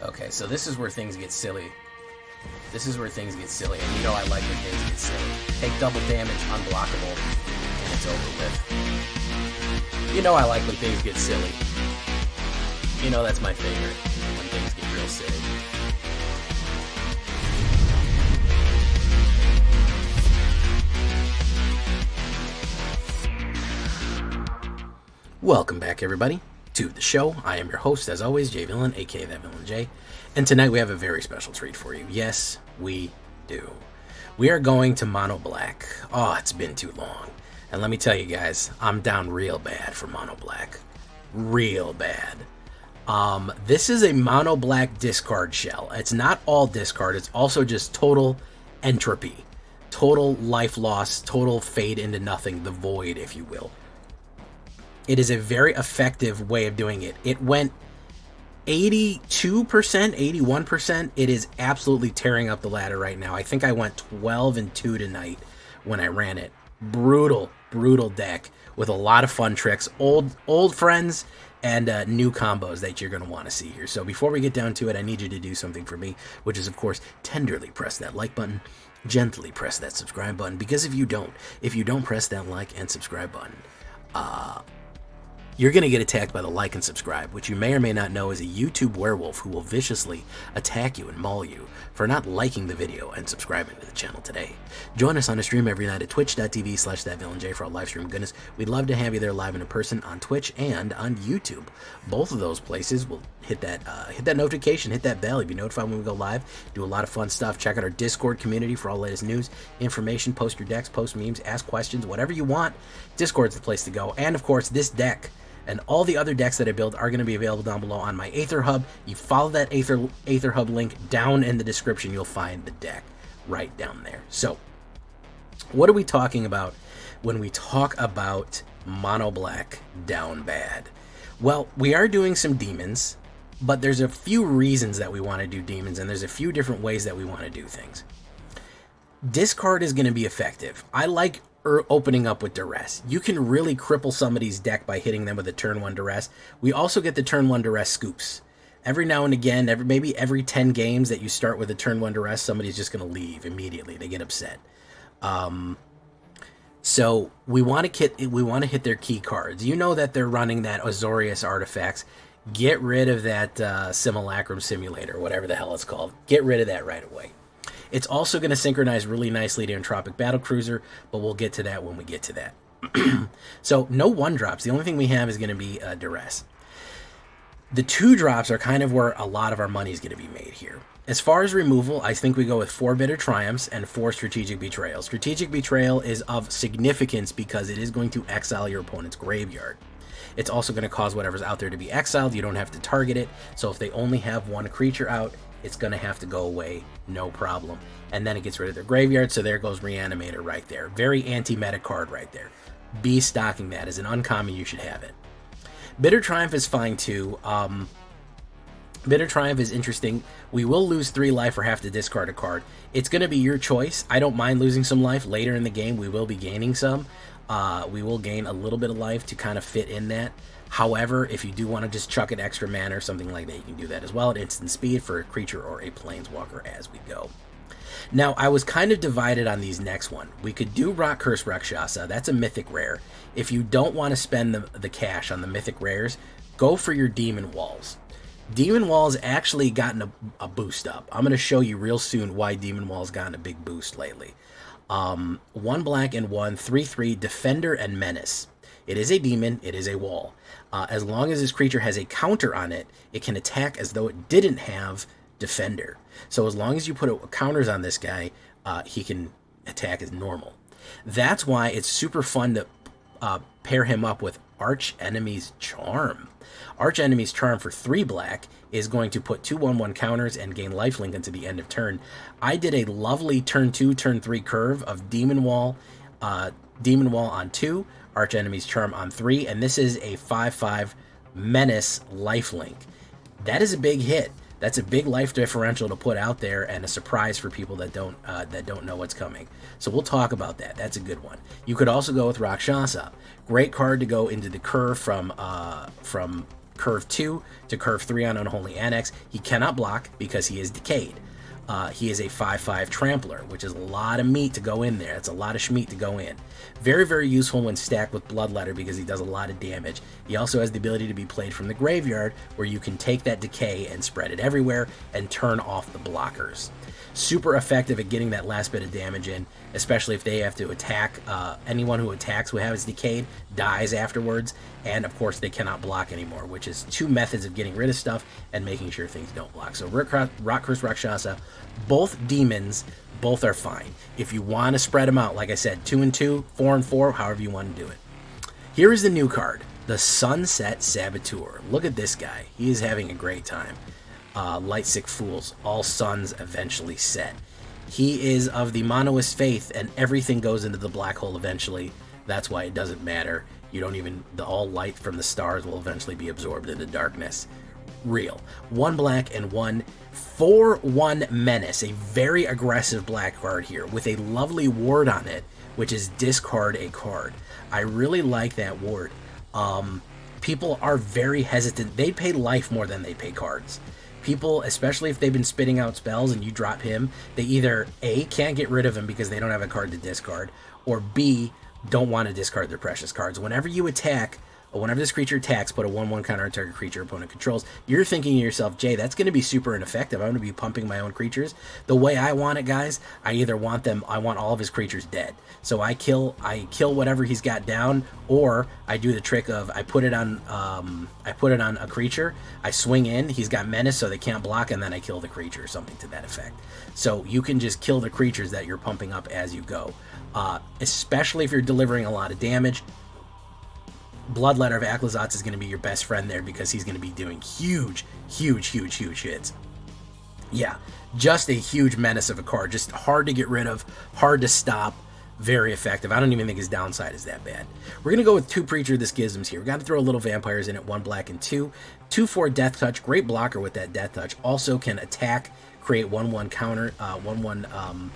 Okay, so this is where things get silly. This is where things get silly, and you know I like when things get silly. Take double damage, unblockable, and it's over with. You know I like when things get silly. You know that's my favorite, when things get real silly. Welcome back, everybody, to the show. I am your host, as always, Jay Villain, aka That Villain J. And tonight we have a very special treat for you. Yes, we do. We are going to Mono Black. Oh, it's been too long. And let me tell you guys, I'm down real bad for Mono Black. Real bad. This is a Mono Black discard shell. It's not all discard. It's also just total entropy. Total life loss. Total fade into nothing. The void, if you will. It is a very effective way of doing it. It went 82%, 81%. It is absolutely tearing up the ladder right now. I think I went 12-2 tonight when I ran it. Brutal, brutal deck with a lot of fun tricks, old friends, and new combos that you're going to want to see here. So before we get down to it, I need you to do something for me, which is, of course, tenderly press that like button, gently press that subscribe button, because if you don't press that like and subscribe button, you're going to get attacked by the like and subscribe, which you may or may not know is a YouTube werewolf who will viciously attack you and maul you for not liking the video and subscribing to the channel today. Join us on a stream every night at twitch.tv/thatvillainj for our live stream goodness. We'd love to have you there live and in person on Twitch and on YouTube. Both of those places will hit that notification, hit that bell. You'll be notified when we go live. Do a lot of fun stuff. Check out our Discord community for all the latest news, information, post your decks, post memes, ask questions, whatever you want. Discord's the place to go. And of course, this deck and all the other decks that I build are going to be available down below on my AetherHub. You follow that AetherHub link down in the description, you'll find the deck right down there. So, what are we talking about when we talk about Mono Black down bad? Well, we are doing some demons, but there's a few reasons that we want to do demons, and there's a few different ways that we want to do things. Discard is going to be effective. I like opening up with duress. You can really cripple somebody's deck by hitting them with a turn 1 duress. We also get the turn 1 duress scoops. Every now and again, maybe every 10 games that you start with a turn 1 duress, somebody's just going to leave immediately. They get upset. So we want to hit their key cards. You know that they're running that Azorius artifacts. Get rid of that Simulacrum Simulator, whatever the hell it's called. Get rid of that right away. It's also going to synchronize really nicely to Entropic Battlecruiser, but we'll get to that when we get to that. So, no 1-drops. The only thing we have is going to be Duress. The 2-drops are kind of where a lot of our money is going to be made here. As far as removal, I think we go with 4 Bitter Triumphs and 4 Strategic Betrayal. Strategic Betrayal is of significance because it is going to exile your opponent's graveyard. It's also going to cause whatever's out there to be exiled. You don't have to target it. So if they only have 1 creature out, it's going to have to go away, no problem. And then it gets rid of their graveyard, so there goes Reanimator right there. Very anti-meta card right there. Be stocking that. As an uncommon, you should have it. Bitter Triumph is fine too. Bitter Triumph is interesting. We will lose 3 life or have to discard a card. It's going to be your choice. I don't mind losing some life. Later in the game, we will be gaining some. We will gain a little bit of life to kind of fit in that. However, if you do want to just chuck an extra mana or something like that, you can do that as well at instant speed for a creature or a planeswalker as we go. Now, I was kind of divided on these next one. We could do Rock Curse Rakshasa. That's a mythic rare. If you don't want to spend the cash on the mythic rares, go for your Demon Walls. Demon Wall's actually gotten a boost up. I'm going to show you real soon why Demon Wall's gotten a big boost lately. 1 black and 1, 3/3, Defender and Menace. It is a demon, it is a wall. As long as this creature has a counter on it, it can attack as though it didn't have Defender. So as long as you put counters on this guy, he can attack as normal. That's why it's super fun to pair him up with Arch Enemy's Charm. Arch Enemy's Charm for 3 black is going to put 2/1/1 counters and gain lifelink until the end of turn. I did a lovely turn 2, turn 3 curve of Demon Wall on 2, Arch Enemy's Charm on 3, and this is a 5/5 Menace lifelink. That is a big hit. That's a big life differential to put out there and a surprise for people that don't know what's coming. So we'll talk about that. That's a good one. You could also go with Rakshasa. Great card to go into the curve from curve 2 to curve 3 on Unholy Annex. He cannot block because he is decayed. He is a 5/5 trampler, which is a lot of meat to go in there. It's a lot of schmeat to go in. Very, very useful when stacked with Bloodletter because he does a lot of damage. He also has the ability to be played from the graveyard, where you can take that decay and spread it everywhere and turn off the blockers. Super effective at getting that last bit of damage in, especially if they have to attack. Anyone who attacks who has decayed dies afterwards, and of course they cannot block anymore, which is two methods of getting rid of stuff and making sure things don't block. So Rock Curse Rakshasa, both demons, both are fine. If you want to spread them out, like I said, 2 and 2, 4 and 4, however you want to do it. Here is the new card, the Sunset Saboteur. Look at this guy. He is having a great time. Lightsick Fools, all suns eventually set. He is of the monoist faith, and everything goes into the black hole eventually. That's why it doesn't matter. You don't even, all light from the stars will eventually be absorbed into darkness. Real. 1 black and 1 4/1 Menace, a very aggressive black card here with a lovely ward on it, which is discard a card. I really like that ward. People are very hesitant. They pay life more than they pay cards. People, especially if they've been spitting out spells and you drop him, they either A, can't get rid of him because they don't have a card to discard, or B, don't want to discard their precious cards. Whenever you attack, or whenever this creature attacks, put a 1/1 counter on target creature opponent controls, you're thinking to yourself, Jay, that's going to be super ineffective. I'm going to be pumping my own creatures. The way I want it, guys, I either want them, I want all of his creatures dead. So I kill whatever he's got down, or I do the trick of I put it on a creature, I swing in, he's got menace so they can't block, and then I kill the creature, or something to that effect. So you can just kill the creatures that you're pumping up as you go. Especially if you're delivering a lot of damage. Bloodletter of Aclazotz is going to be your best friend there because he's going to be doing huge hits. Yeah, just a huge menace of a card. Just hard to get rid of, hard to stop, very effective. I don't even think his downside is that bad. We're going to go with 2 Preacher this Gizms here. We've got to throw a little vampires in it, 1 black and 2. 2/4 Death Touch, great blocker with that Death Touch. Also can attack, create 1/1 counter, 1/1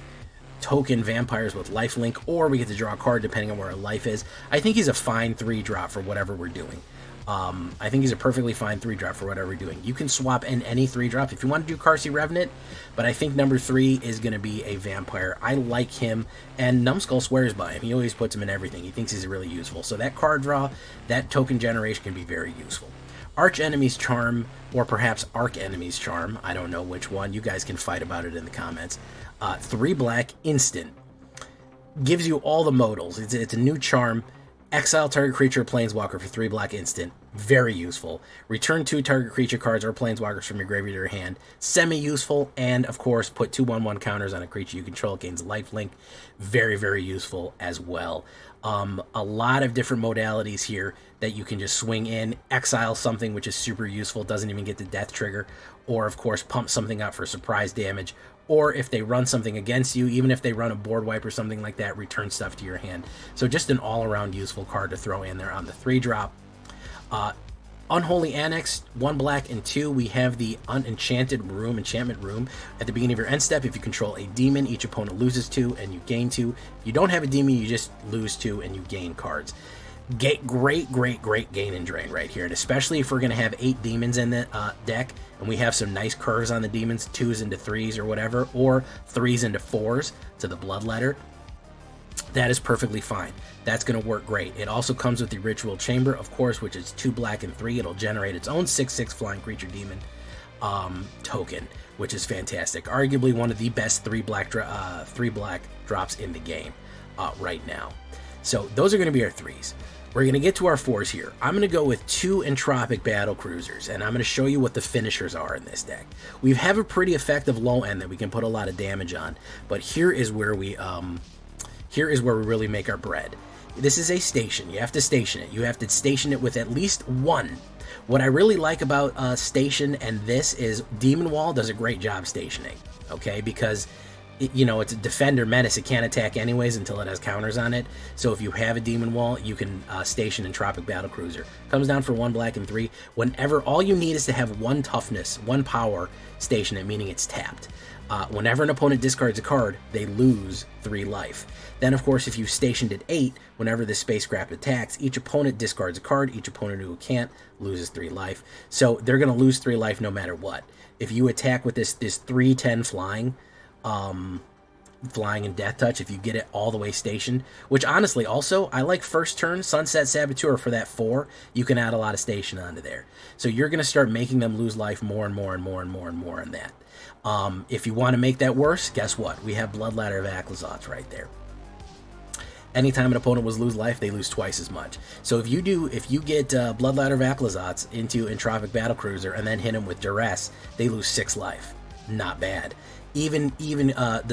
token vampires with lifelink, or we get to draw a card depending on where our life is. I think he's a fine 3-drop for whatever we're doing. I think he's a perfectly fine 3-drop for whatever we're doing. You can swap in any 3-drop if you want to do Karsi Revenant, but I think number 3 is going to be a vampire. I like him, and Numbskull swears by him. He always puts him in everything. He thinks he's really useful. So that card draw, that token generation can be very useful. Arch Enemy's Charm, or perhaps Arch Enemy's Charm. I don't know which one. You guys can fight about it in the comments. 3 black, instant. Gives you all the modals. It's a new charm. Exile target creature or planeswalker for 3 black instant. Very useful. Return 2 target creature cards or planeswalkers from your graveyard to your hand. Semi-useful. And, of course, put 2 1/1 counters on a creature you control. Gains lifelink. Very, very useful as well. A lot of different modalities here that you can just swing in. Exile something, which is super useful. Doesn't even get the death trigger. Or, of course, pump something out for surprise damage. Or if they run something against you, even if they run a board wipe or something like that, return stuff to your hand. So just an all-around useful card to throw in there on the 3-drop. Unholy Annex, 1 black and 2. We have the Unenchanted Room, Enchantment Room. At the beginning of your end step, if you control a demon, each opponent loses 2 and you gain 2. If you don't have a demon, you just lose 2 and you gain cards. Great gain and drain right here. And especially if we're going to have 8 demons in the deck, and we have some nice curves on the demons, 2s into 3s or whatever, or 3s into 4s to the Bloodletter. That is perfectly fine. That's going to work great. It also comes with the Ritual Chamber, of course, which is 2 black and 3. It'll generate its own 6/6 flying creature demon token, which is fantastic. Arguably one of the best 3 black drops in the game right now. So those are going to be our 3s. We're going to get to our 4s here. I'm going to go with 2 Entropic Battle Cruisers, and I'm going to show you what the finishers are in this deck. We have a pretty effective low end that we can put a lot of damage on, but here is where we really make our bread. This is a station. You have to station it. You have to station it with at least 1. What I really like about Station and this is Demon Wall does a great job stationing, okay? Because you know, it's a defender menace. It can't attack anyways until it has counters on it. So if you have a demon wall, you can station Entropic Battlecruiser. Comes down for 1 black and 3. Whenever, all you need is to have 1 toughness, 1 power, station it, meaning it's tapped. Whenever an opponent discards a card, they lose 3 life. Then, of course, if you stationed at 8, whenever the spacecraft attacks, each opponent discards a card. Each opponent who can't loses 3 life. So they're going to lose 3 life no matter what. If you attack with this 3/10 flying, flying and death touch, if you get it all the way stationed, which honestly also I like first turn Sunset Saboteur for that 4, you can add a lot of station onto there, so you're going to start making them lose life more and more and more and more and more on that. If you want to make that worse, guess what, we have Blood Ladder of Aclazotz right there. Anytime an opponent was lose life, they lose twice as much. So if you get Blood Ladder of Aclazotz into Entropic Battlecruiser and then hit him with Duress, they lose 6 life. Not bad. Even the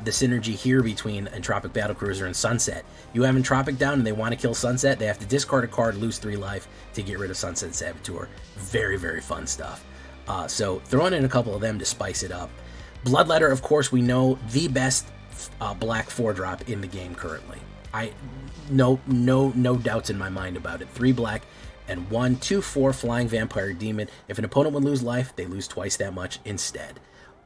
synergy here between Entropic Battlecruiser and Sunset. You have Entropic down and they want to kill Sunset, they have to discard a card, lose 3 life to get rid of Sunset Saboteur. Very, very fun stuff. So throwing in a couple of them to spice it up. Blood Ladder, of course, we know the best black 4-drop in the game currently. No doubts in my mind about it. 3 black and 1 2/4 flying vampire demon. If an opponent would lose life, they lose twice that much instead.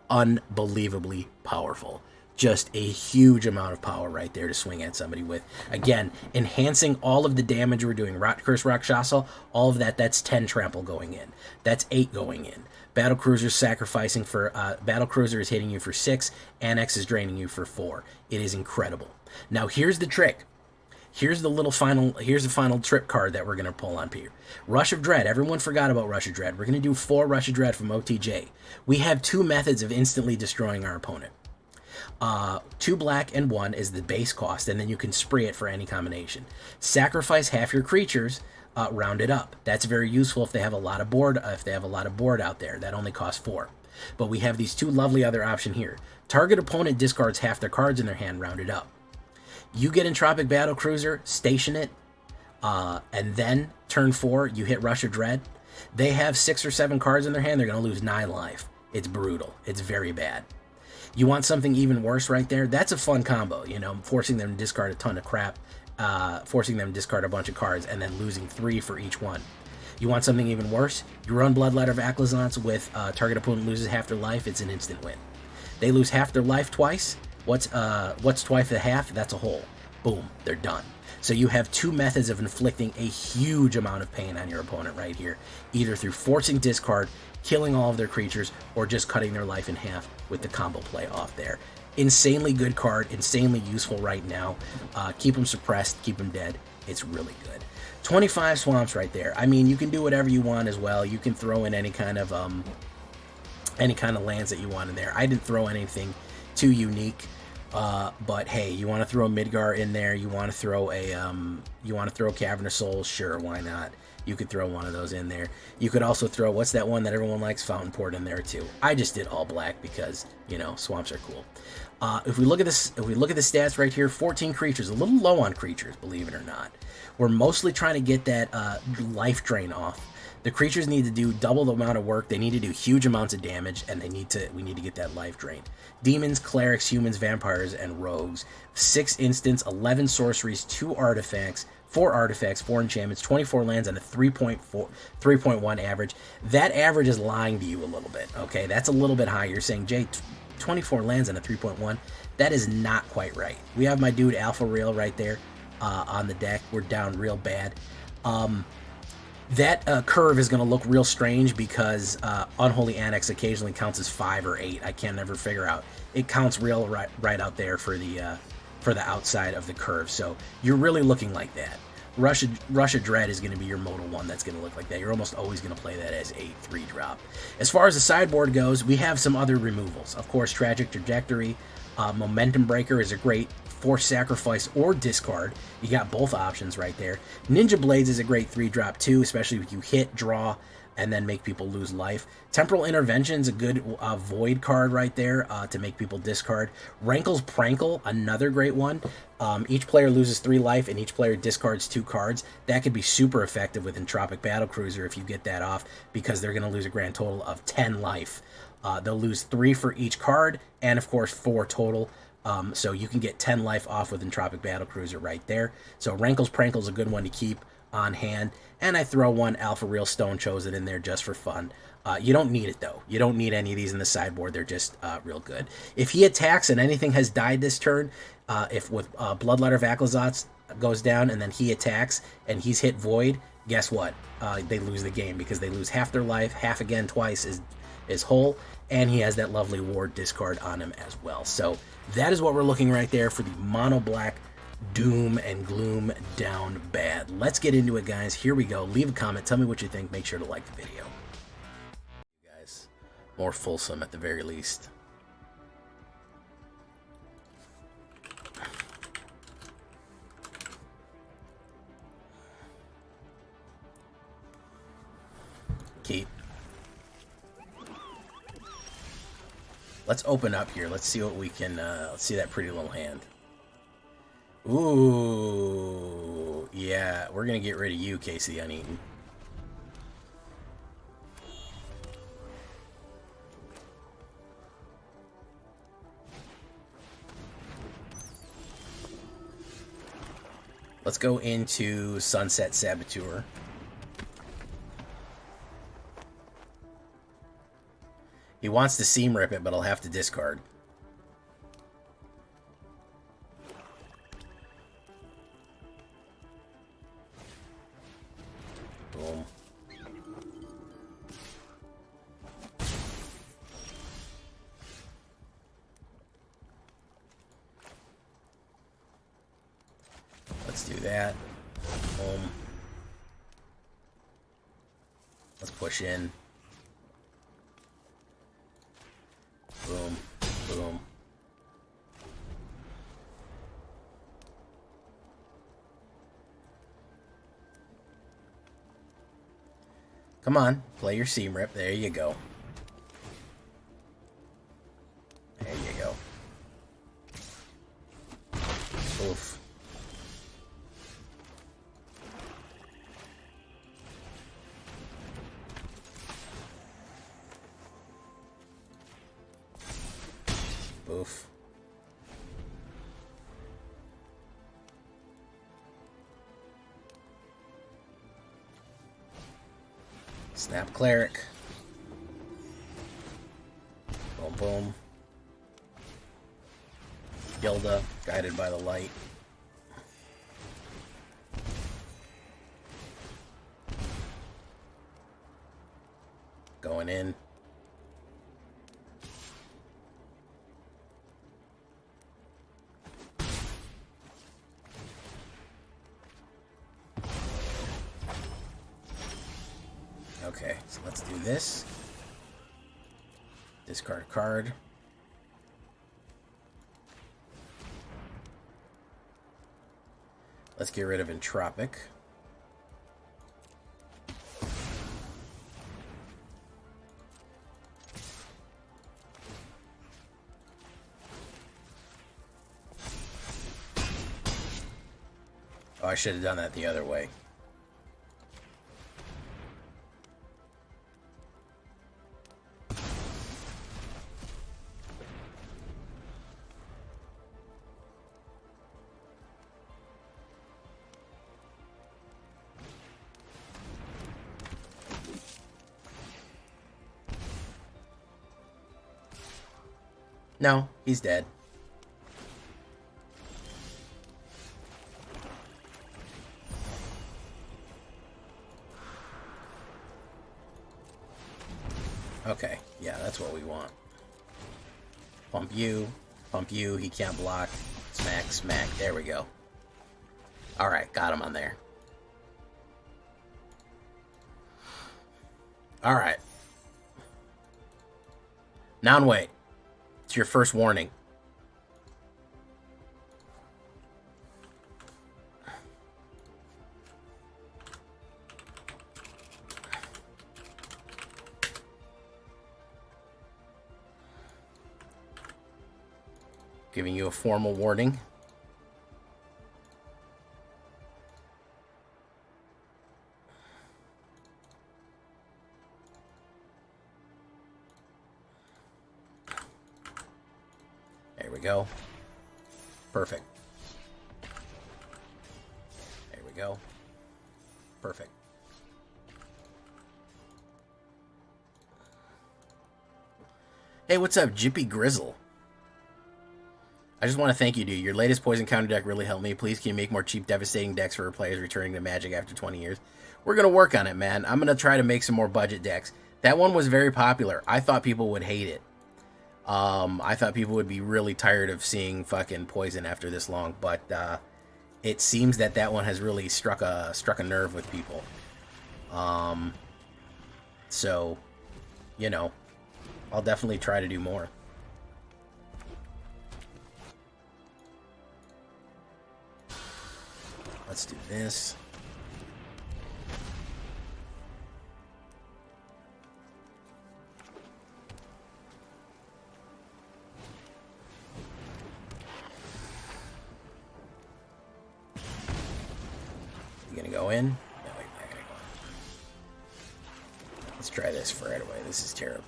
Unbelievably powerful. Just a huge amount of power right there to swing at somebody with. Again, enhancing all of the damage we're doing. Curse Rakshasa, all of that, that's 10 trample going in. That's 8 going in. Battlecruiser sacrificing for Battlecruiser is hitting you for 6. Annex is draining you for 4. It is incredible. Now here's the trick. Here's the final trip card that we're going to pull on here. Rush of Dread. Everyone forgot about Rush of Dread. We're going to do 4 Rush of Dread from OTJ. We have 2 methods of instantly destroying our opponent. 2 black and 1 is the base cost, and then you can spree it for any combination. Sacrifice half your creatures, round it up. That's very useful if they have a lot of board. If they have a lot of board out there, that only costs 4. But we have these 2 lovely other options here. Target opponent discards half their cards in their hand, rounded up. You get Entropic Battlecruiser, station it, and then turn 4, you hit Rush of Dread. They have 6 or 7 cards in their hand, they're going to lose 9 life. It's brutal. It's very bad. You want something even worse right there? That's a fun combo, you know, forcing them to discard a ton of crap, forcing them to discard a bunch of cards, and then losing 3 for each one. You want something even worse? You run Blood Ladder of Aclazotz with target opponent loses half their life, it's an instant win. They lose half their life twice. What's twice the half? That's a whole. Boom, they're done. So you have 2 methods of inflicting a huge amount of pain on your opponent right here, either through forcing discard, killing all of their creatures, or just cutting their life in half with the combo play off there. Insanely good card, insanely useful right now. Keep them suppressed, keep them dead. It's really good. 25 swamps right there. I mean, you can do whatever you want as well. You can throw in any kind of lands that you want in there. I didn't throw anything too unique. But hey, you want to throw a Midgar in there, you want to throw Cavern of Souls, sure, why not? You could throw one of those in there. You could also throw, what's that one that everyone likes, Fountain Port, in there too. I just did all black because, you know, swamps are cool. If we look at the stats right here, 14 creatures, a little low on creatures, believe it or not. We're mostly trying to get that life drain off. The creatures need to do double the amount of work, they need to do huge amounts of damage, and we need to get that life drain. Demons, clerics, humans, vampires, and rogues. 6 instants, 11 sorceries, 2 artifacts, 4 artifacts, 4 enchantments, 24 lands, and a 3.1 average. That average is lying to you a little bit, okay? That's a little bit high. You're saying, Jay, 24 lands and a 3.1? That is not quite right. We have my dude Alpha Rail right there on the deck. We're down real bad. That curve is going to look real strange because Unholy Annex occasionally counts as 5 or 8. I can't never figure out. It counts real right out there for the outside of the curve. So you're really looking like that. Rush of Dread is going to be your modal one that's going to look like that. You're almost always going to play that as a 3-drop. As far as the sideboard goes, we have some other removals. Of course, Tragic Trajectory, Momentum Breaker is a great force sacrifice or discard. You got both options right there. Ninja Blades is a great 3-drop too, especially if you hit, draw, and then make people lose life. Temporal Intervention's a good void card right there to make people discard. Rankle's Prankle, another great one. Each player loses 3 life, and each player discards 2 cards. That could be super effective with Entropic Battlecruiser if you get that off, because they're going to lose a grand total of 10 life. They'll lose 3 for each card, and of course 4 total. So you can get 10 life off with Entropic Battlecruiser right there. So Rankle's Prankle's a good one to keep on hand. And I throw one Alpha Real Stone Chosen in there just for fun. You don't need it, though. You don't need any of these in the sideboard. They're just real good. If he attacks and anything has died this turn, if with Bloodletter Vaclazotz goes down and then he attacks and he's hit Void, guess what? They lose the game because they lose half their life. Half again twice is whole. And he has that lovely Ward discard on him as well. So that is what we're looking right there for the Mono Black Doom and Gloom down bad. Let's get into it, guys. Here we go. Leave a comment. Tell me what you think. Make sure to like the video. Guys, more fulsome at the very least. Keep. Let's open up here. Let's see what we can, let's see that pretty little hand. Ooh, yeah, we're going to get rid of you, Casey Uneaten. Let's go into Sunset Saboteur. He wants to Seam Rip it, but I'll have to discard. Boom. Let's do that. Boom. Let's push in. Boom. Boom. Come on, play your Seam Rip. There you go. There you go. Oof. Oof. Snap Cleric. Boom, boom. Gilda, guided by the light. Going in. Okay, so let's do this. Discard a card. Let's get rid of Entropic. Oh, I should have done that the other way. No, he's dead. Okay, yeah, that's what we want. Pump you, he can't block. Smack, smack, there we go. Alright, got him on there. Alright. Non-wait. It's your first warning. Giving you a formal warning. There we go. Perfect. There we go. Perfect. Hey, what's up, Jippy Grizzle? I just want to thank you, dude. Your latest poison counter deck really helped me. Please, can you make more cheap, devastating decks for players returning to Magic after 20 years? We're going to work on it, man. I'm going to try to make some more budget decks. That one was very popular. I thought people would hate it. I thought people would be really tired of seeing fucking poison after this long, but it seems that that one has really struck a nerve with people. So, you know, I'll definitely try to do more. Let's do this. You gonna go in? No, you're not gonna go in. Let's try this right away. This is terrible.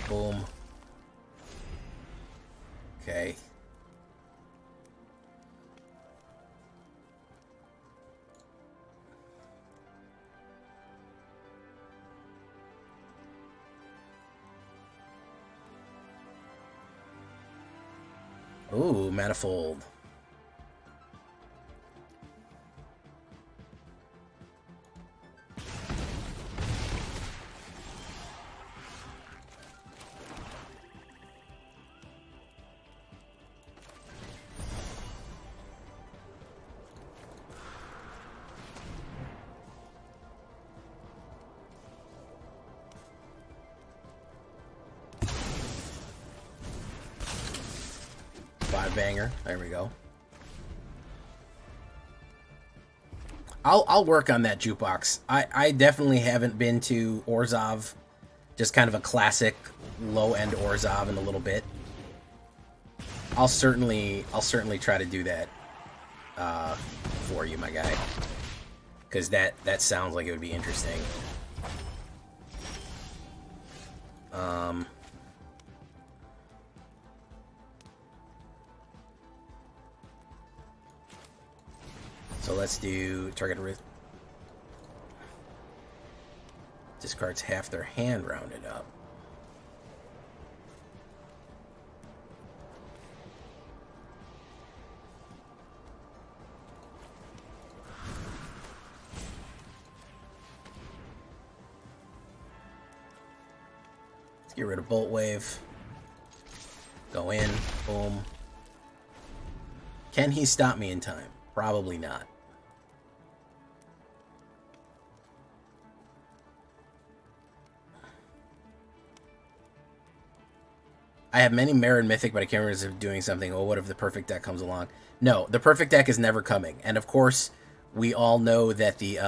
Boom. Okay. Ooh, manifold. Banger. There we go. I'll work on that jukebox. I definitely haven't been to Orzhov, just kind of a classic low-end Orzhov in a little bit. I'll certainly try to do that for you, my guy, because that sounds like it would be interesting. So let's do target risk. Discards half their hand rounded up. Let's get rid of Bolt Wave. Go in. Boom. Can he stop me in time? Probably not. I have many Mirror Mythic, but I can't remember doing something. Oh, what if the perfect deck comes along? No, the perfect deck is never coming. And of course, we all know that the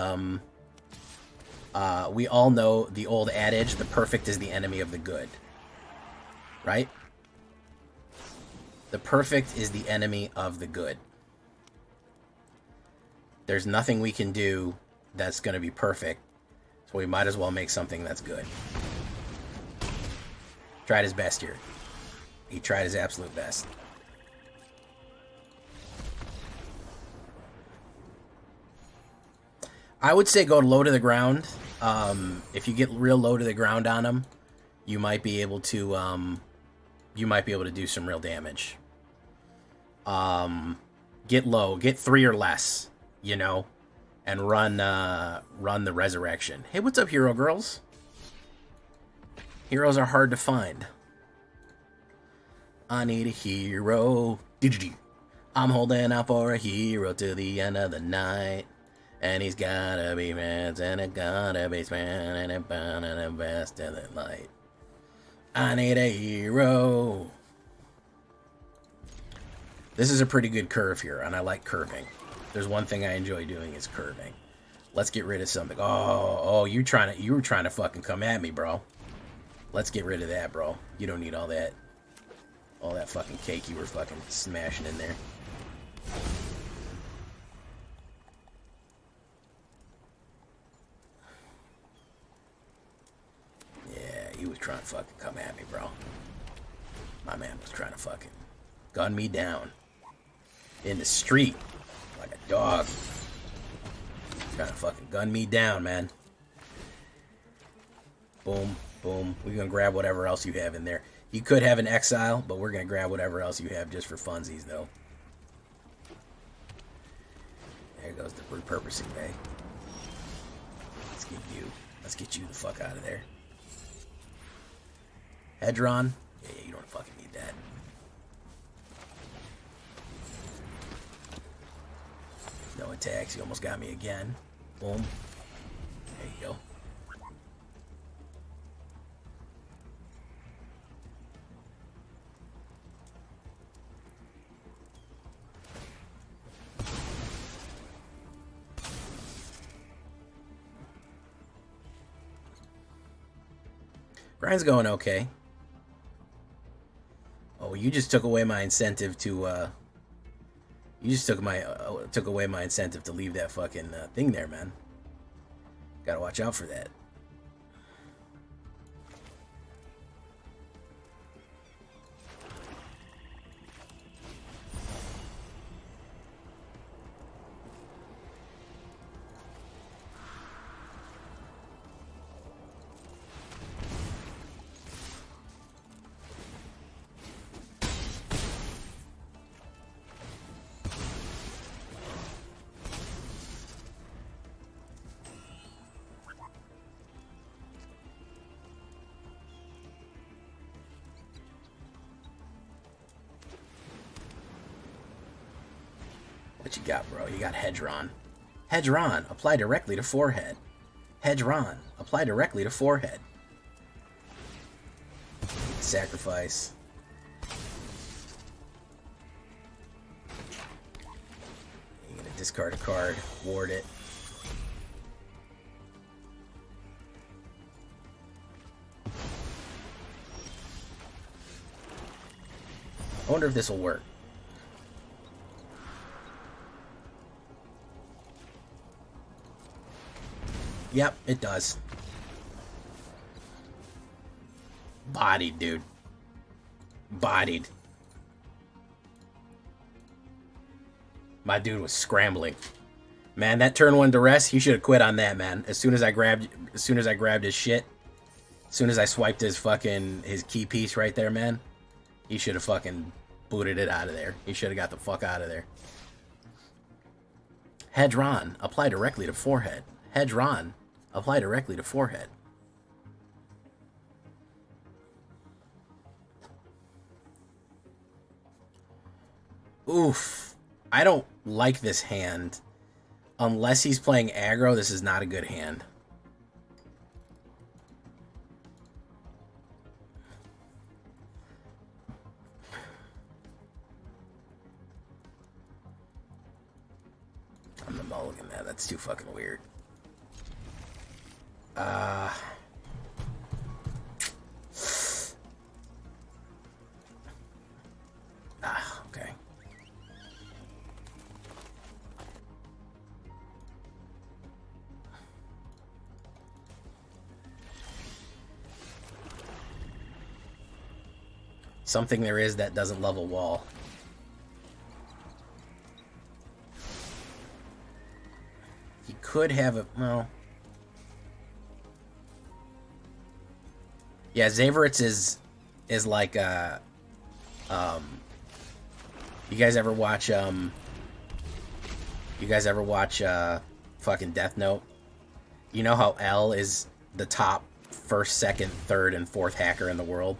old adage, the perfect is the enemy of the good. Right? The perfect is the enemy of the good. There's nothing we can do that's going to be perfect, so we might as well make something that's good. Tried his best here. He tried his absolute best. I would say go low to the ground. If you get real low to the ground on him, you might be able to do some real damage. Get low, get 3 or less, you know, and run the resurrection. Hey, what's up, hero girls? Heroes are hard to find. I need a hero. I'm holding out for a hero to the end of the night. And he's gotta be mad, and it gotta be spent, and it bound in the best of the light. I need a hero. This is a pretty good curve here, and I like curving. There's one thing I enjoy doing is curving. Let's get rid of something. Oh, you were trying to fucking come at me, bro. Let's get rid of that, bro. You don't need all that fucking cake you were fucking smashing in there. Yeah, he was trying to fucking come at me, bro. My man was trying to fucking gun me down in the street like a dog. Trying to fucking gun me down, man. Boom, boom. We're gonna grab whatever else you have in there. You could have an exile, but we're gonna grab whatever else you have just for funsies, though. There goes the repurposing bay. Let's get you the fuck out of there. Hedron? Yeah, you don't fucking need that. No attacks. You almost got me again. Boom. There you go. Grind's going okay. Oh, you just took away my incentive to, you just took away my incentive to leave that fucking thing there, man. Gotta watch out for that. What you got, bro? You got Hedron. Hedron, apply directly to forehead. Hedron, apply directly to forehead. Sacrifice. You're gonna discard a card, ward it. I wonder if this will work. Yep, it does. Bodied, dude. Bodied. My dude was scrambling. Man, that turn one duress, he should have quit on that, man. As soon as I grabbed his shit, as soon as I swiped his key piece right there, man, he should have fucking booted it out of there. He should have got the fuck out of there. Hedron, apply directly to forehead. Hedron, apply directly to forehead. Oof. I don't like this hand. Unless he's playing aggro, this is not a good hand. I'm the mulligan that. That's too fucking weird. Okay. Something there is that doesn't level wall. He could have a, well... Yeah, Zavaritz is like you guys ever watch fucking Death Note? You know how L is the top first, second, third, and fourth hacker in the world?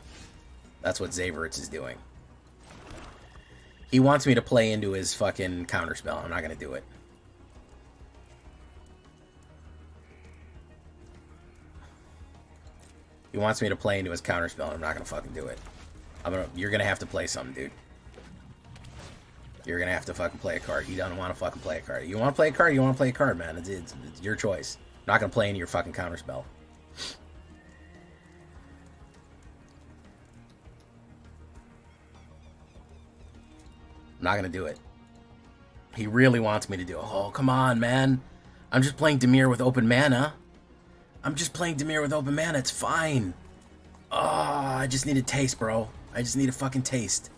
That's what Zavaritz is doing. He wants me to play into his fucking counterspell. I'm not gonna do it. He wants me to play into his counterspell, and I'm not gonna fucking do it. You're gonna have to play something, dude. You're gonna have to fucking play a card. You don't want to fucking play a card. You want to play a card, you want to play a card, man. It's your choice. I'm not gonna play into your fucking counterspell. I'm not gonna do it. He really wants me to do it. Oh, come on, man. I'm just playing Dimir with open mana. It's fine. Oh, I just need a taste, bro. I just need a fucking taste.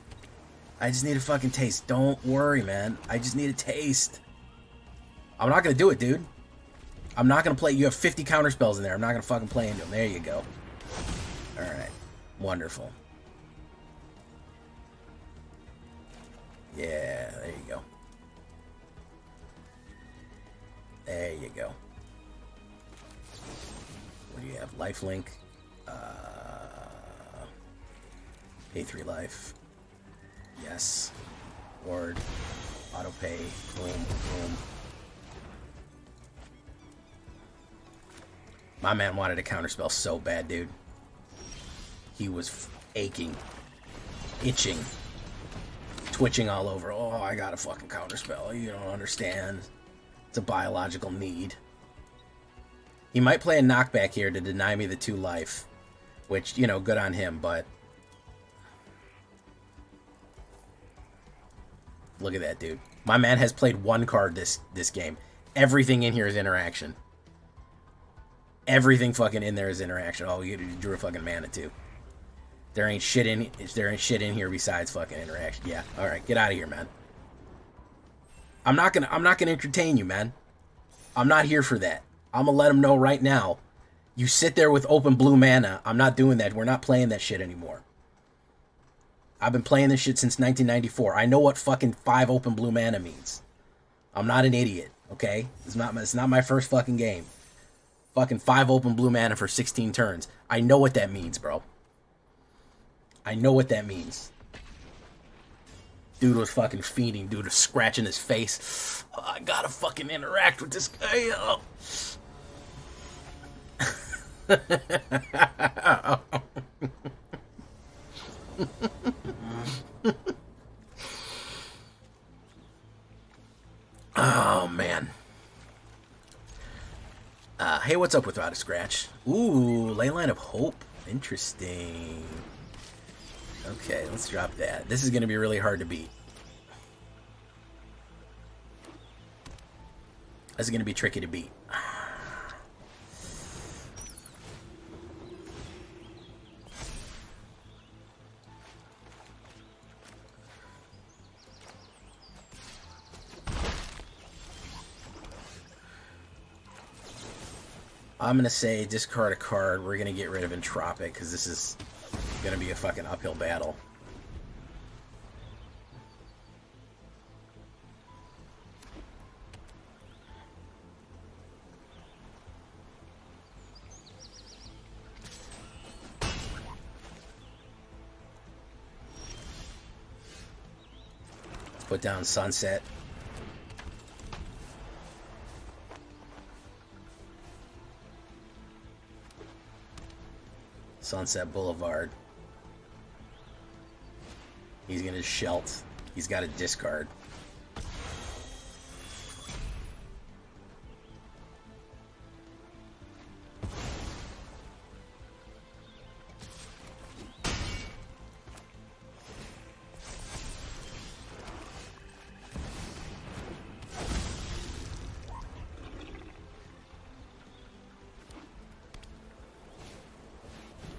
Don't worry, man. I just need a taste. I'm not gonna do it, dude. I'm not gonna play. You have 50 counterspells in there. I'm not gonna fucking play into them. There you go. Alright. Wonderful. Yeah, there you go. There you go. What do you have? Lifelink. Pay 3 life. Yes. Ward. Auto pay. Boom. Boom. My man wanted a counterspell so bad, dude. He was aching. Itching. Twitching all over. Oh, I got a fucking counterspell. You don't understand. It's a biological need. He might play a knockback here to deny me the 2 life. Which, you know, good on him, but... Look at that, dude. My man has played 1 card this game. Everything in here is interaction. Everything fucking in there is interaction. Oh, you drew a fucking mana too. There ain't shit in here besides fucking interaction. Yeah, all right, get out of here, man. I'm not gonna entertain you, man. I'm not here for that. I'm gonna let him know right now. You sit there with open blue mana. I'm not doing that. We're not playing that shit anymore. I've been playing this shit since 1994. I know what fucking 5 open blue mana means. I'm not an idiot, okay? It's not my first fucking game. Fucking 5 open blue mana for 16 turns. I know what that means, bro. I know what that means. Dude was fucking fiending. Dude was scratching his face. Oh, I gotta fucking interact with this guy. Oh. Oh, man. Hey, what's up Without a Scratch? Ooh, Leyline of Hope. Interesting. Okay, let's drop that. This is going to be really hard to beat. This is going to be tricky to beat. I'm going to say discard a card. We're going to get rid of Entropic because this is going to be a fucking uphill battle. Let's put down Sunset. Sunset Boulevard. He's gonna Shelt. He's got a discard.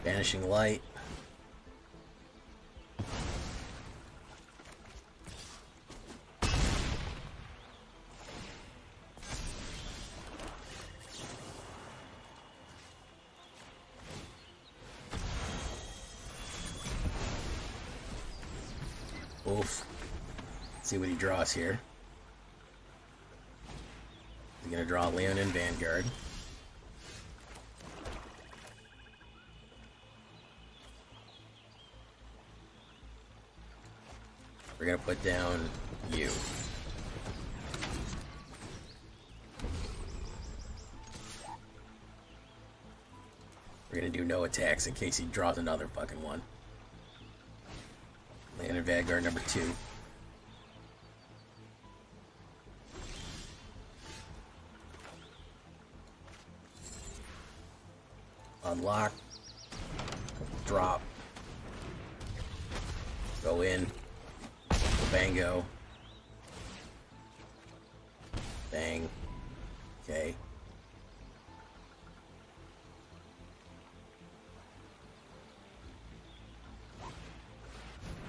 Vanishing Light. Oof. Let's see what he draws here. He's gonna draw Leon and Vanguard. We're gonna put down you. We're gonna do no attacks in case he draws another fucking one. Land and Vanguard number 2. Unlock. Drop. Go in. Bango. Bang. Okay.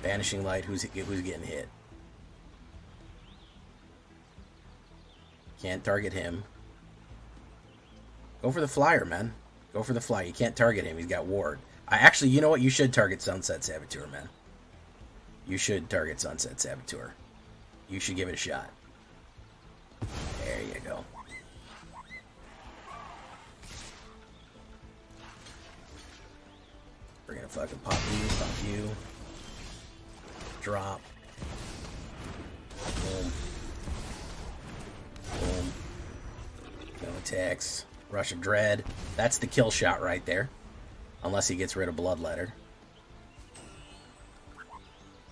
Vanishing Light, who's getting hit? Can't target him. Go for the flyer, man. Go for the flyer. You can't target him. He's got ward. Actually, you know what? You should target Sunset Saboteur, man. You should target Sunset Saboteur. You should give it a shot. There you go. We're gonna fucking pop you. Drop. Boom. Boom. No attacks. Rush of Dread. That's the kill shot right there. Unless he gets rid of Bloodletter.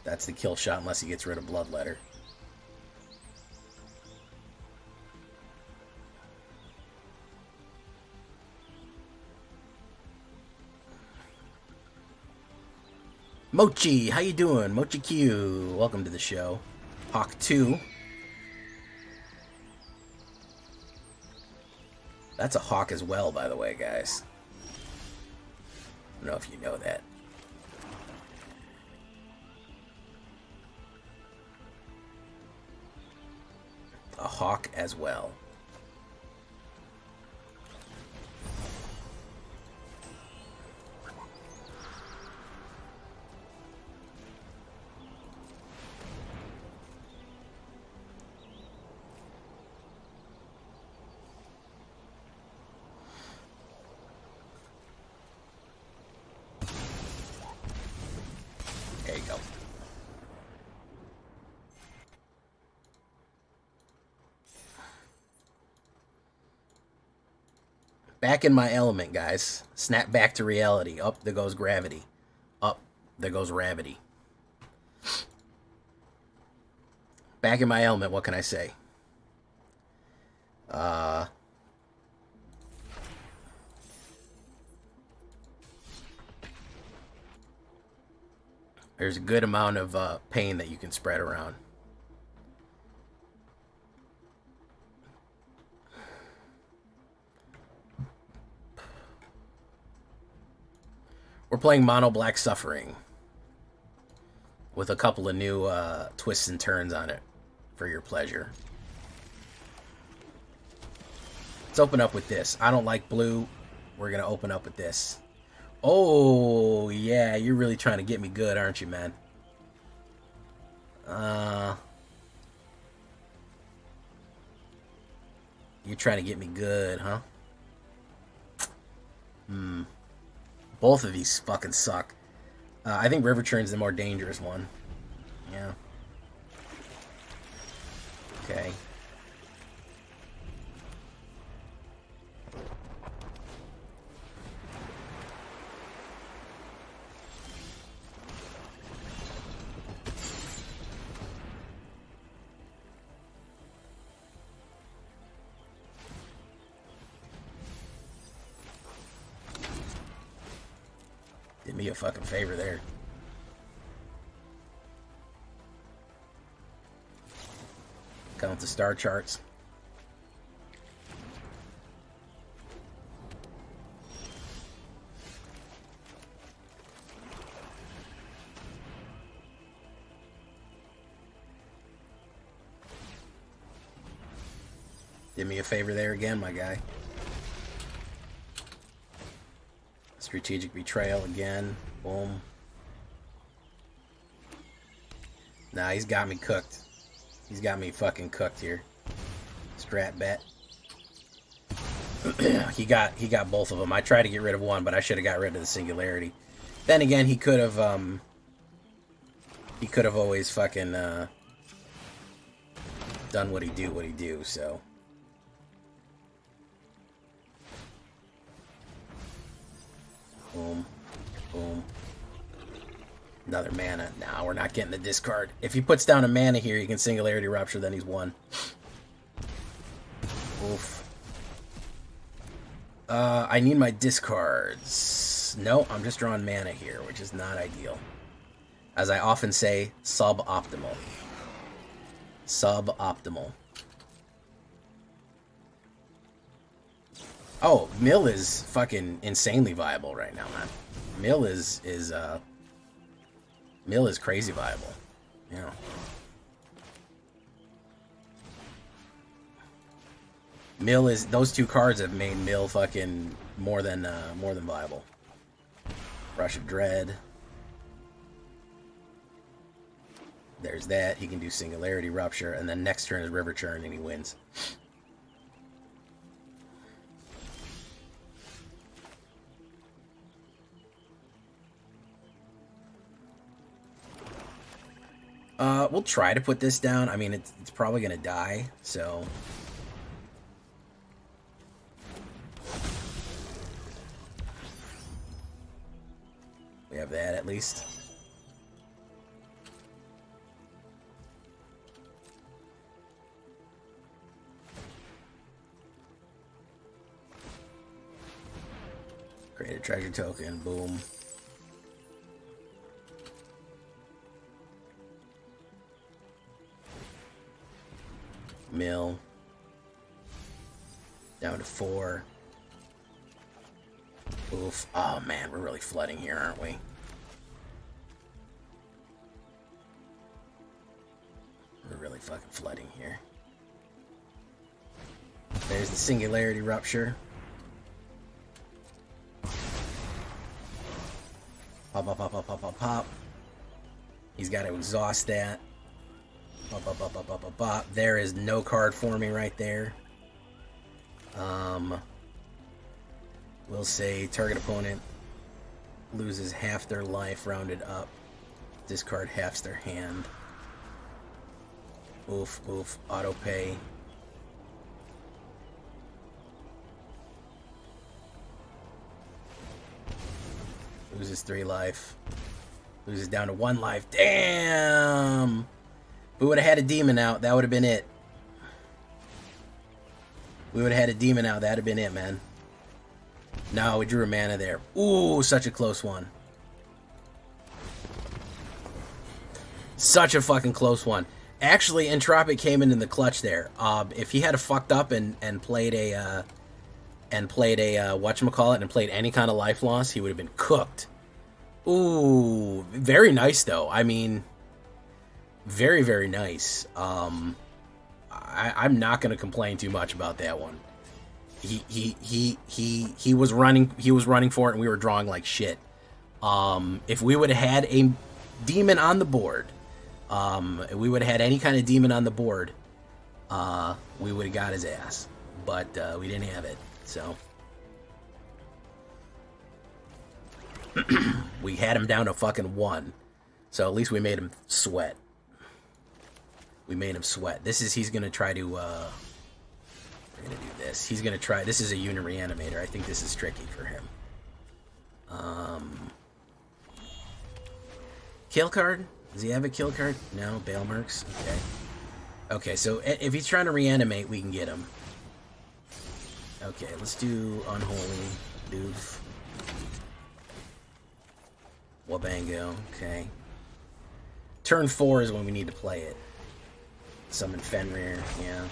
That's the kill shot unless he gets rid of Bloodletter. Mochi, how you doing? Mochi Q, welcome to the show. Hawk 2. That's a hawk as well, by the way, guys. I don't know if you know that. A hawk as well. There you go. Back in my element, guys. Snap back to reality. Up there goes gravity. Up there goes gravity. Back in my element, what can I say? There's a good amount of pain that you can spread around. We're playing Mono Black Suffering with a couple of new twists and turns on it for your pleasure. Let's open up with this. I don't like blue. We're going to open up with this. Oh, yeah, you're really trying to get me good, aren't you, man? You're trying to get me good, huh? Both of these fucking suck. I think River Churn's the more dangerous one. Yeah. Okay. Did me a fucking favor there. Count the star charts. Did me a favor there again, my guy. Strategic Betrayal again. Boom. Nah, he's got me cooked. He's got me fucking cooked here. Strat bet. he got both of them. I tried to get rid of one, but I should have got rid of the Singularity. Then again, he could have always fucking done what he do, so. Boom. Boom. Another mana. Nah, we're not getting the discard. If he puts down a mana here, he can Singularity Rupture, then he's won. Oof. I need my discards. No, I'm just drawing mana here, which is not ideal. As I often say, suboptimal. Suboptimal. Oh, mill is fucking insanely viable right now, man. Mill is crazy viable. Yeah. Mill is, those two cards have made Mill fucking more than viable. Rush of Dread. There's that. He can do Singularity Rupture, and then next turn is River Churn, and he wins. We'll try to put this down. I mean, it's probably gonna die, so. We have that at least. Create a treasure token, boom. Mill. Down to 4. Oof. Oh man, we're really flooding here, aren't we? We're really fucking flooding here. There's the Singularity Rupture. Pop, pop, pop, pop, pop, pop, pop. He's got to exhaust that. Pop, pop, pop, pop, pop, pop, pop. There is no card forming right there. We'll say target opponent loses half their life rounded up. Discard halves their hand. Oof, oof. Auto pay. Loses 3 life. Loses down to 1 life. Damn! If we would have had a demon out, that would have been it. We would have had a demon out, that would have been it, man. No, we drew a mana there. Ooh, such a close one. Such a fucking close one. Actually, Entropic came in the clutch there. If he had fucked up and played a whatchamacallit and played any kind of life loss, he would have been cooked. Ooh, very nice though. I mean, very, very nice. I'm not gonna complain too much about that one. He was running for it, and we were drawing like shit. If we would have had a demon on the board, if we would have had any kind of demon on the board, we would have got his ass. But we didn't have it, so we had him down to fucking 1. So at least we made him sweat. We made him sweat. He's gonna try to, we're gonna do this. He's gonna try, this is a unit reanimator. I think this is tricky for him. Kill card? Does he have a kill card? No, Bale Mercs? Okay. Okay, so if he's trying to reanimate, we can get him. Okay, let's do Unholy Doof. Wabango, okay. Turn 4 is when we need to play it. Summon Fenrir, yeah.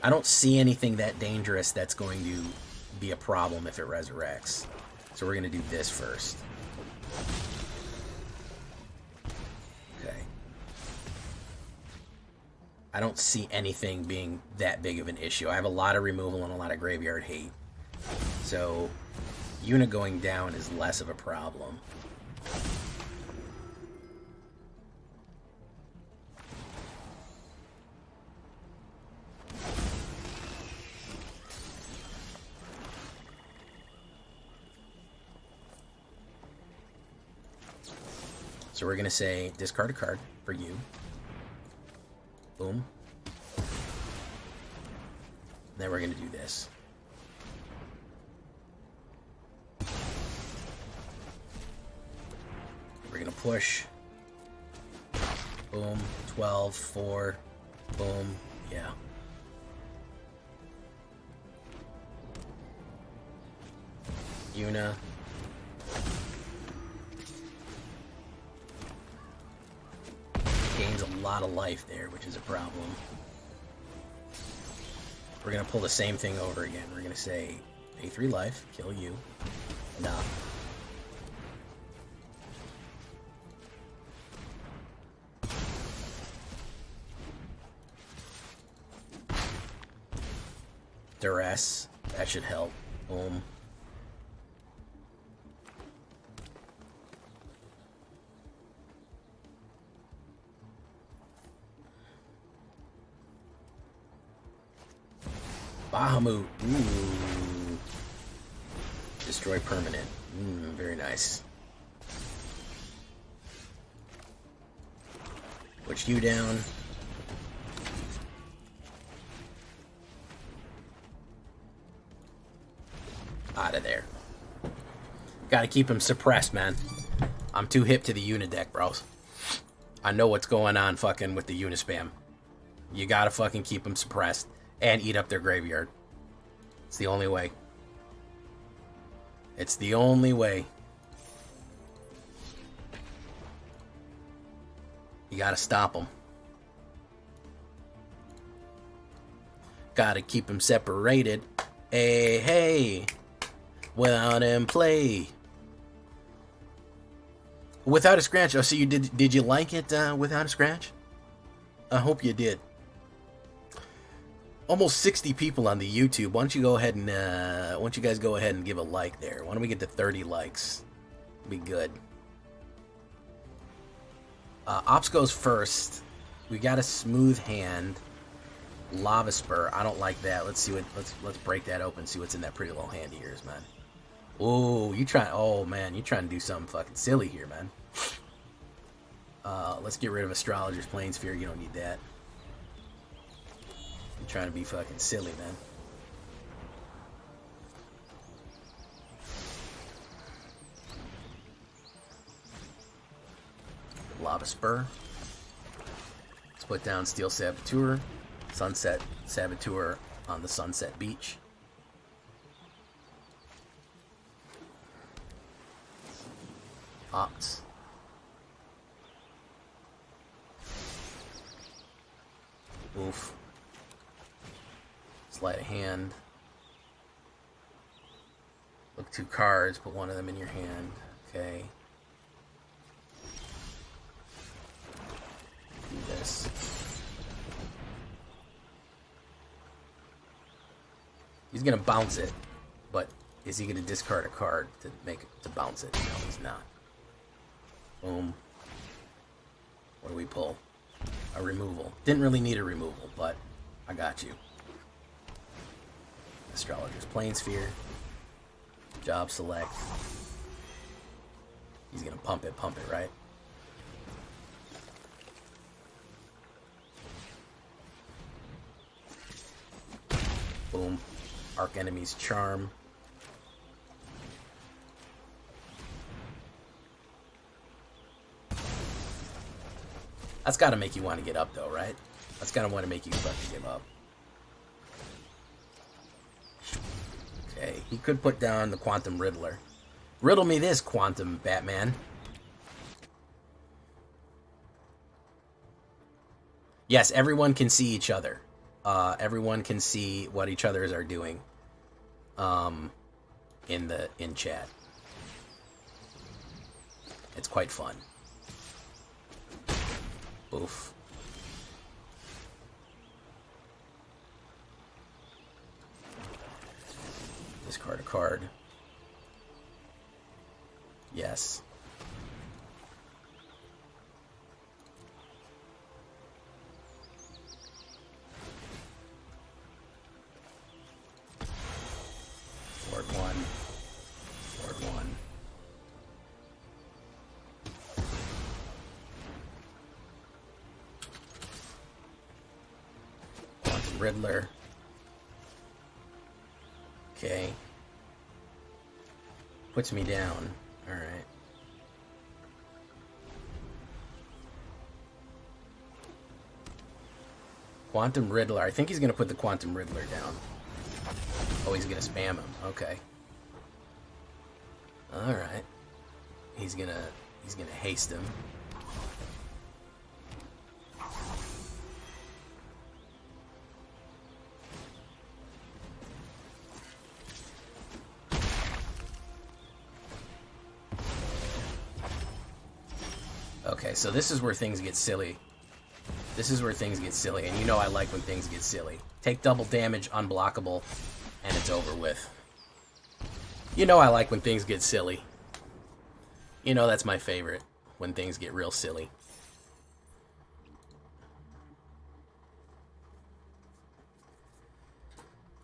I don't see anything that dangerous that's going to be a problem if it resurrects. So we're going to do this first. Okay. I don't see anything being that big of an issue. I have a lot of removal and a lot of graveyard hate. So unit going down is less of a problem. So we're going to say discard a card for you. Boom. Then we're going to do this. We're going to push. Boom. 12, 4. Boom. Yeah. Yuna. Gains a lot of life there, which is a problem. We're gonna pull the same thing over again. We're gonna say, pay 3 life, kill you. Nah. Duress. That should help. Boom. Bahamut. Ooh. Destroy permanent. Very nice. Put you down. Out of there. Gotta keep him suppressed, man. I'm too hip to the unit deck, bros. I know what's going on fucking with the unit spam. You gotta fucking keep them suppressed and eat up their graveyard. It's the only way. It's the only way. You gotta stop them. Gotta keep them separated. Hey, hey. Without him play. Without a scratch. Oh, so you did you like it without a scratch? I hope you did. Almost 60 people on the YouTube. Why don't you go ahead and why don't you guys go ahead and give a like there? Why don't we get to 30 likes? Be good. Ops goes first. We got a smooth hand. Lava Spur. I don't like that. Let's see what let's break that open, see what's in that pretty little hand of yours, man. Oh, you trying? Oh man, you trying to do something fucking silly here, man. Let's get rid of Astrologer's Planessphere. You don't need that. You're trying to be fucking silly, man. Lava Spur. Let's put down Steel Saboteur. Sunset Saboteur on the Sunset Beach. Opt. Oof. Sleight of hand. Look 2 cards, put one of them in your hand. Okay. Do this. He's gonna bounce it, but is he gonna discard a card to bounce it? No, he's not. Boom. What do we pull? A removal. Didn't really need a removal, but I got you. Astrologer's Planessphere. Job select. He's gonna pump it, right? Boom. Arch Enemy's Charm. That's gotta make you want to get up, though, right? That's gotta want to make you fucking give up. Okay, he could put down the Quantum Riddler. Riddle me this, Quantum Batman. Yes, everyone can see each other. Everyone can see what each others are doing. In chat. It's quite fun. Oof. Discard a card. Yes. Board 1. Board 1. Riddler. Okay. Puts me down. Alright. Quantum Riddler. I think he's going to put the Quantum Riddler down. Oh, he's going to spam him. Okay. All right. He's gonna haste him. Okay, so this is where things get silly. This is where things get silly, and you know I like when things get silly. Take double damage, unblockable, and it's over with. You know I like when things get silly. You know that's my favorite, when things get real silly.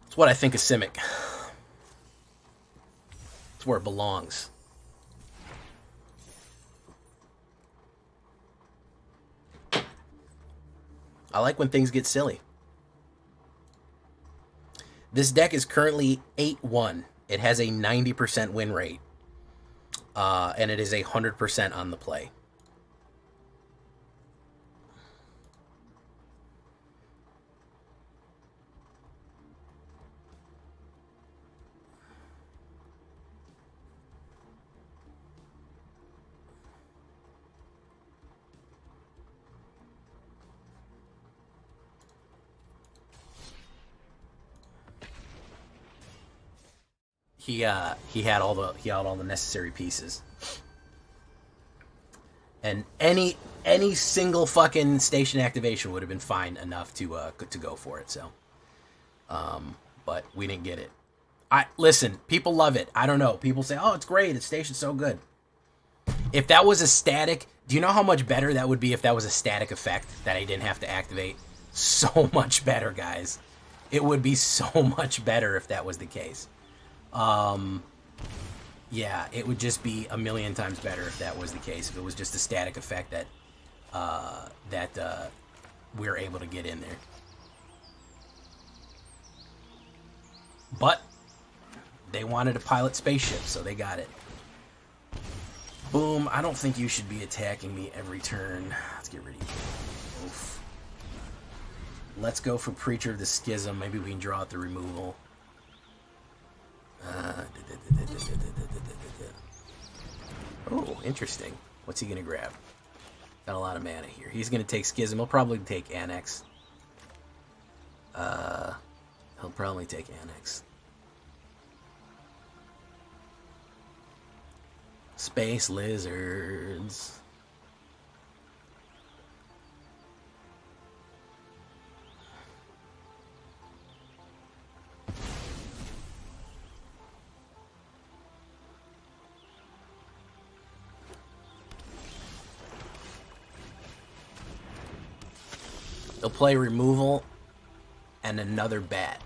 It's what I think of Simic. It's where it belongs. I like when things get silly. This deck is currently 8-1. It has a 90% win rate. And it is 100% on the play. He had all the necessary pieces, and any single fucking station activation would have been fine enough to go for it. So, but we didn't get it. Listen, people love it. I don't know. People say, "Oh, it's great. Its station's so good." If that was a static, do you know how much better that would be if that was a static effect that I didn't have to activate? So much better, guys. It would be so much better if that was the case. Yeah, it would just be a million times better if that was the case. If it was just a static effect that we're able to get in there. But they wanted to pilot spaceships, so they got it. Boom. I don't think you should be attacking me every turn. Let's get rid of you. Oof. Let's go for Preacher of the Schism. Maybe we can draw out the removal. Oh, interesting. What's he gonna grab? Got a lot of mana here. He's gonna take Schism. He'll probably take Annex. He'll probably take Annex. Space Lizards. They'll play removal and another bat.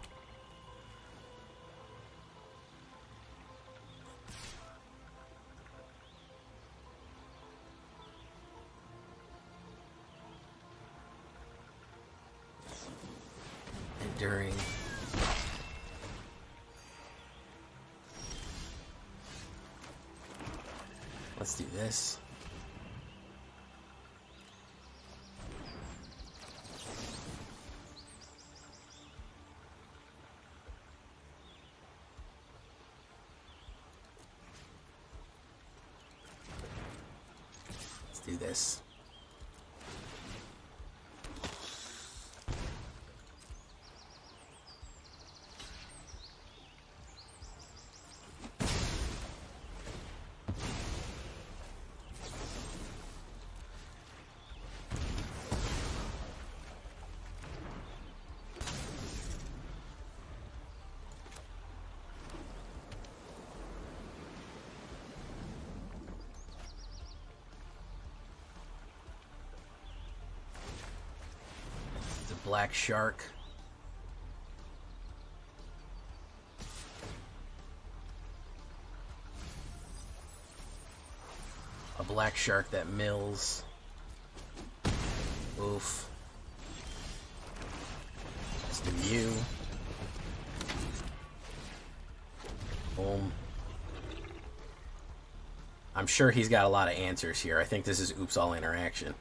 Enduring. Let's do this. Do this. Black Shark. A black shark that mills. Oof. Let's do you. Boom. I'm sure he's got a lot of answers here. I think this is Oops All Interaction.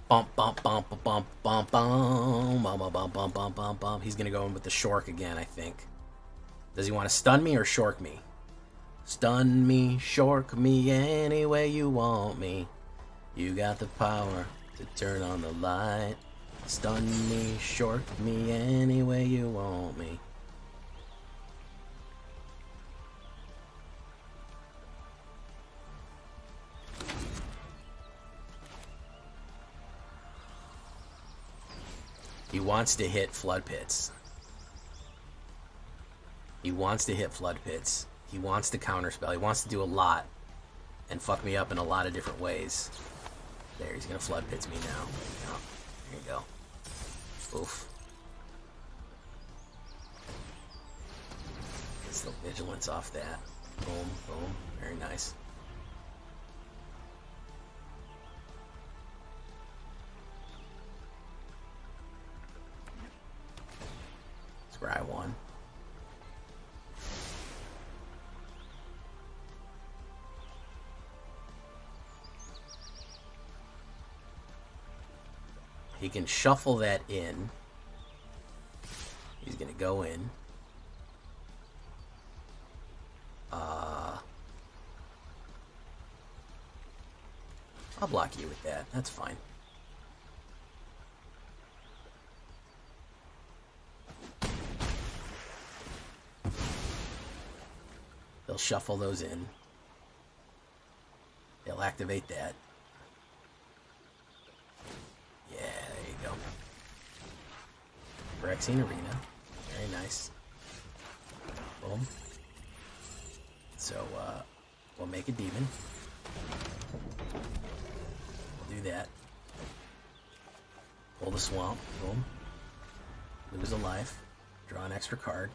Bump, bump, bump, bump, bump, bump, bump, bump, bump, bump, bump, bump. He's gonna go in with the Shork again, I think. Does he want to stun me or Shork me? Stun me, shork me any way you want me. You got the power to turn on the light. Stun me, shork me any way you want me. He wants to hit flood pits. He wants to hit flood pits. He wants to counterspell. He wants to do a lot and fuck me up in a lot of different ways. There, he's gonna flood pits me now. Oh, there you go. Oof. Gets the vigilance off that. Boom, boom. Very nice. Scry one. He can shuffle that in. He's gonna go in. I'll block you with that. That's fine. They'll shuffle those in. They'll activate that. Yeah, there you go. Phyrexian Arena. Very nice. Boom. So, we'll make a demon. We'll do that. Pull the swamp. Boom. Lose a life. Draw an extra card.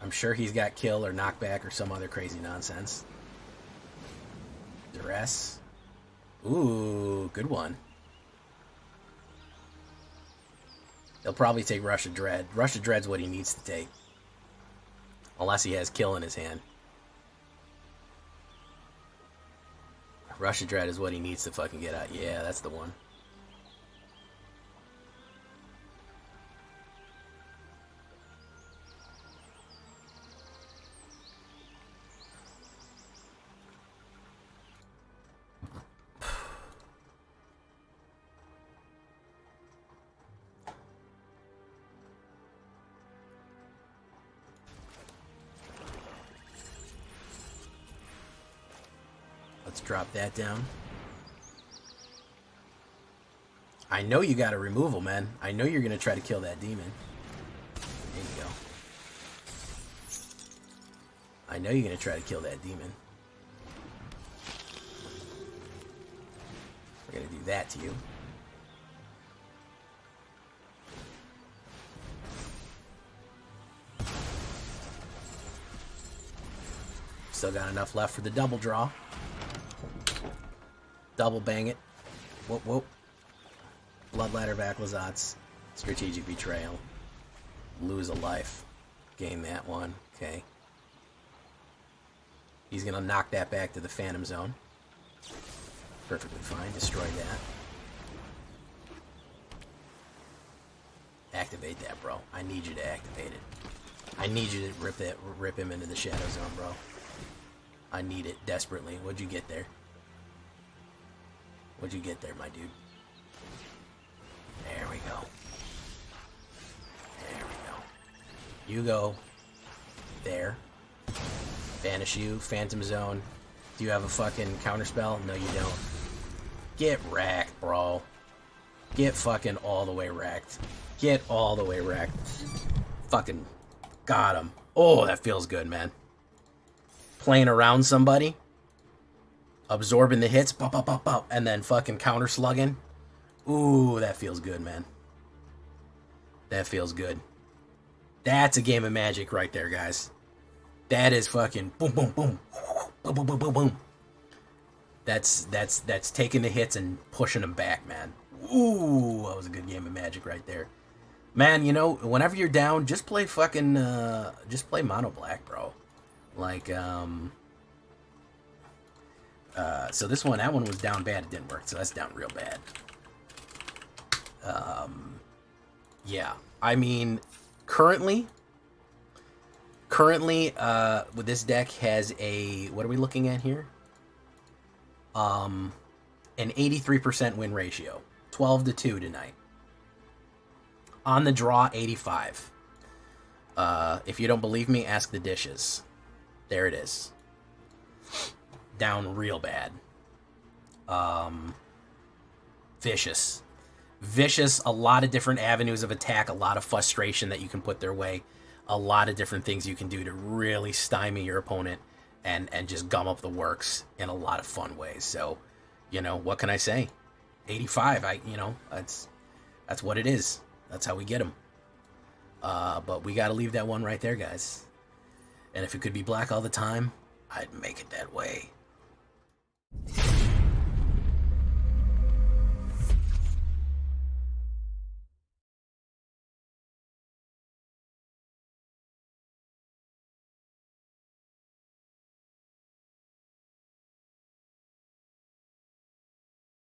I'm sure he's got kill or knockback or some other crazy nonsense. Duress. Ooh, good one. He'll probably take Rush of Dread. Rush of Dread's what he needs to take. Unless he has kill in his hand. Rush of Dread is what he needs to fucking get out. Yeah, that's the one. Let's drop that down. I know you got a removal, man. I know you're going to try to kill that demon. There you go. I know you're going to try to kill that demon. We're going to do that to you. Still got enough left for the double draw. Double bang it. Whoop, whoop. Bloodladder Vaclazats. Strategic Betrayal. Lose a life. Gain that one. Okay. He's going to knock that back to the Phantom Zone. Perfectly fine. Destroy that. Activate that, bro. I need you to activate it. I need you to rip him into the Shadow Zone, bro. I need it desperately. What'd you get there? What'd you get there, my dude? There we go. There we go. You go there. Banish you. Phantom Zone. Do you have a fucking counterspell? No, you don't. Get wrecked, bro. Get fucking all the way wrecked. Get all the way wrecked. Fucking got him. Oh, that feels good, man. Playing around somebody. Absorbing the hits, pop, pop, pop, pop, and then fucking counter slugging. Ooh, that feels good, man. That feels good. That's a game of Magic right there, guys. That is fucking boom, boom, boom, boom, boom, boom, boom, boom. That's taking the hits and pushing them back, man. Ooh, that was a good game of Magic right there, man. You know, whenever you're down, just play fucking, just play mono black, bro. Like, so this one, that one was down bad. It didn't work, so that's down real bad. Yeah, I mean, currently, Currently, with this deck has a, what are we looking at here? An 83% win ratio. 12-2 tonight. On the draw, 85. If you don't believe me, ask the dishes. There it is. Down real bad. Vicious. Vicious, a lot of different avenues of attack, a lot of frustration that you can put their way, a lot of different things you can do to really stymie your opponent and just gum up the works in a lot of fun ways. So, what can I say? 85, that's what it is. That's how we get them. But we got to leave that one right there, guys. And if it could be black all the time, I'd make it that way.